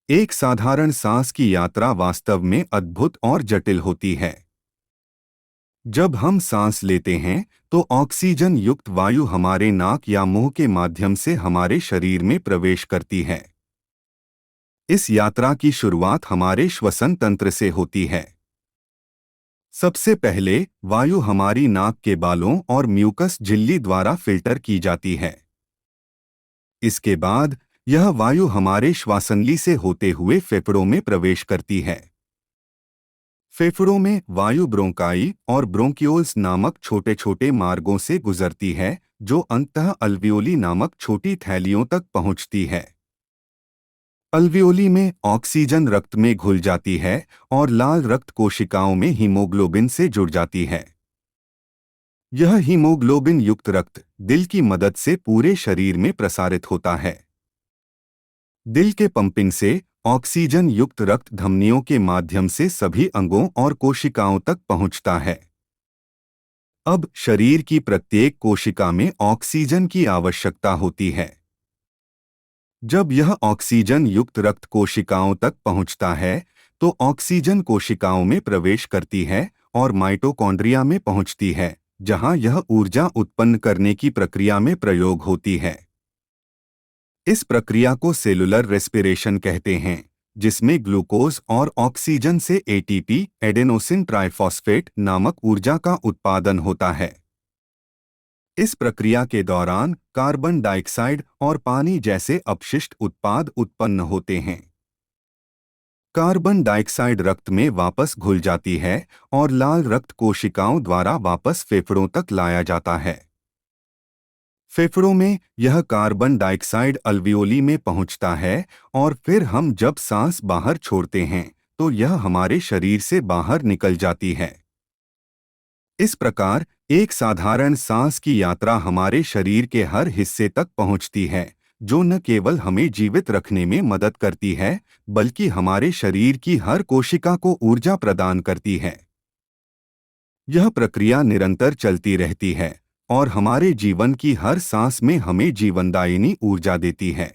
एक साधारण सांस की यात्रा वास्तव में अद्भुत और जटिल होती है। जब हम सांस लेते हैं तो ऑक्सीजन युक्त वायु हमारे नाक या मुंह के माध्यम से हमारे शरीर में प्रवेश करती है। इस यात्रा की शुरुआत हमारे श्वसन तंत्र से होती है। सबसे पहले वायु हमारी नाक के बालों और म्यूकस झिल्ली द्वारा फिल्टर की जाती है। इसके बाद यह वायु हमारे श्वासनली से होते हुए फेफड़ों में प्रवेश करती है। फेफड़ों में वायु ब्रोंकाई और ब्रोंकियोल्स नामक छोटे छोटे मार्गों से गुजरती है, जो अंततः अल्वियोली नामक छोटी थैलियों तक पहुंचती है। अल्वियोली में ऑक्सीजन रक्त में घुल जाती है और लाल रक्त कोशिकाओं में हीमोग्लोबिन से जुड़ जाती है। यह हीमोग्लोबिन युक्त रक्त दिल की मदद से पूरे शरीर में प्रसारित होता है। दिल के पंपिंग से ऑक्सीजन युक्त रक्त धमनियों के माध्यम से सभी अंगों और कोशिकाओं तक पहुंचता है। अब शरीर की प्रत्येक कोशिका में ऑक्सीजन की आवश्यकता होती है। जब यह ऑक्सीजन युक्त रक्त कोशिकाओं तक पहुंचता है तो ऑक्सीजन कोशिकाओं में प्रवेश करती है और माइटोकॉन्ड्रिया में पहुंचती है, जहां यह ऊर्जा उत्पन्न करने की प्रक्रिया में प्रयोग होती है। इस प्रक्रिया को सेलुलर रेस्पिरेशन कहते हैं, जिसमें ग्लूकोज और ऑक्सीजन से एटीपी एडेनोसिन ट्राइफॉस्फेट नामक ऊर्जा का उत्पादन होता है। इस प्रक्रिया के दौरान कार्बन डाइऑक्साइड और पानी जैसे अपशिष्ट उत्पाद उत्पन्न होते हैं। कार्बन डाइऑक्साइड रक्त में वापस घुल जाती है और लाल रक्त कोशिकाओं द्वारा वापस फेफड़ों तक लाया जाता है। फेफड़ों में यह कार्बन डाइऑक्साइड अल्वियोली में पहुंचता है और फिर हम जब सांस बाहर छोड़ते हैं तो यह हमारे शरीर से बाहर निकल जाती है। इस प्रकार एक साधारण सांस की यात्रा हमारे शरीर के हर हिस्से तक पहुंचती है, जो न केवल हमें जीवित रखने में मदद करती है, बल्कि हमारे शरीर की हर कोशिका को ऊर्जा प्रदान करती है। यह प्रक्रिया निरंतर चलती रहती है और हमारे जीवन की हर सांस में हमें जीवनदायिनी ऊर्जा देती है।